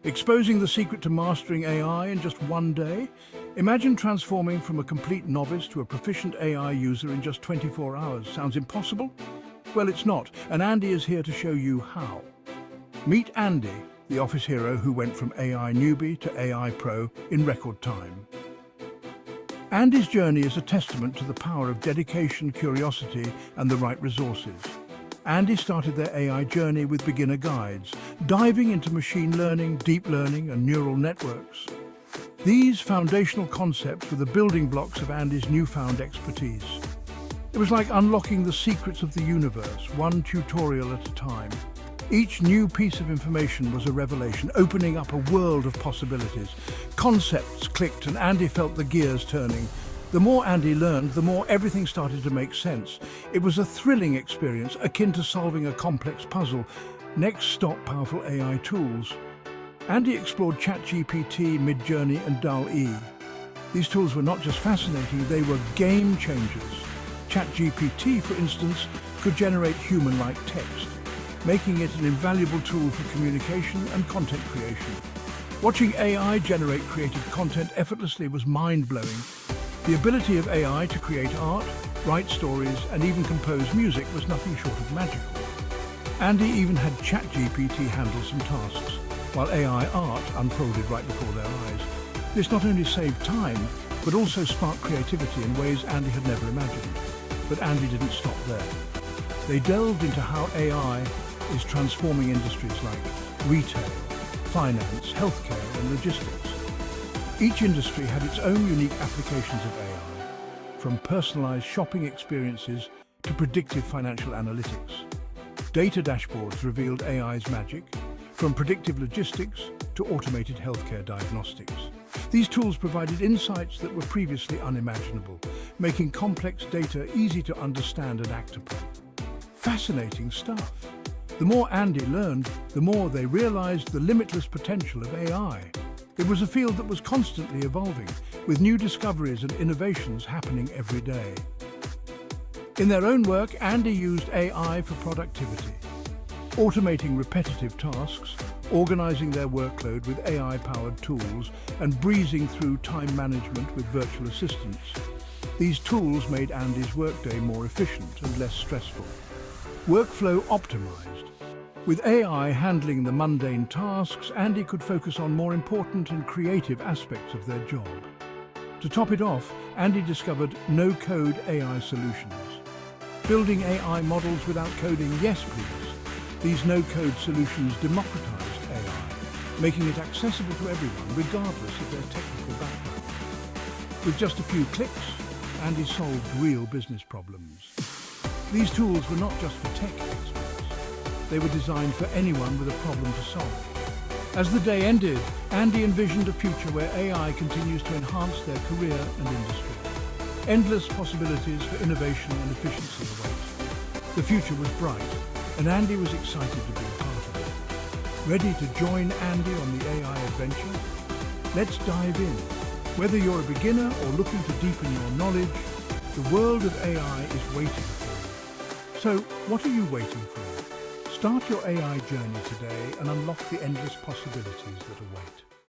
Exposing the secret to mastering AI in just one day? Imagine transforming from a complete novice to a proficient AI user in just 24 hours. Sounds impossible? Well, it's not, and Andy is here to show you how. Meet Andy, the office hero who went from AI newbie to AI pro in record time. Andy's journey is a testament to the power of dedication, curiosity, and the right resources. Andy started their AI journey with beginner guides, diving into machine learning, deep learning, and neural networks. These foundational concepts were the building blocks of Andy's newfound expertise. It was like unlocking the secrets of the universe, one tutorial at a time. Each new piece of information was a revelation, opening up a world of possibilities. Concepts clicked and Andy felt the gears turning. The more Andy learned, the more everything started to make sense. It was a thrilling experience, akin to solving a complex puzzle. Next stop, powerful AI tools. Andy explored ChatGPT, Midjourney, and DALL-E. These tools were not just fascinating, they were game changers. ChatGPT, for instance, could generate human-like text, making it an invaluable tool for communication and content creation. Watching AI generate creative content effortlessly was mind-blowing. The ability of AI to create art, write stories, and even compose music was nothing short of magical. Andy even had ChatGPT handle some tasks, while AI art unfolded right before their eyes. This not only saved time, but also sparked creativity in ways Andy had never imagined. But Andy didn't stop there. They delved into how AI is transforming industries like retail, finance, healthcare, and logistics. Each industry had its own unique applications of AI, from personalized shopping experiences to predictive financial analytics. Data dashboards revealed AI's magic, from predictive logistics to automated healthcare diagnostics. These tools provided insights that were previously unimaginable, making complex data easy to understand and act upon. Fascinating stuff. The more Andy learned, the more they realized the limitless potential of AI. It was a field that was constantly evolving, with new discoveries and innovations happening every day. In their own work, Andy used AI for productivity, automating repetitive tasks, organizing their workload with AI-powered tools, and breezing through time management with virtual assistants. These tools made Andy's workday more efficient and less stressful. Workflow optimized. With AI handling the mundane tasks, Andy could focus on more important and creative aspects of their job. To top it off, Andy discovered no-code AI solutions. Building AI models without coding, yes please. These no-code solutions democratized AI, making it accessible to everyone, regardless of their technical background. With just a few clicks, Andy solved real business problems. These tools were not just for tech experts. They were designed for anyone with a problem to solve. As the day ended, Andy envisioned a future where AI continues to enhance their career and industry. Endless possibilities for innovation and efficiency await. The future was bright, and Andy was excited to be a part of it. Ready to join Andy on the AI adventure? Let's dive in. Whether you're a beginner or looking to deepen your knowledge, the world of AI is waiting for you. So, what are you waiting for? Start your AI journey today and unlock the endless possibilities that await.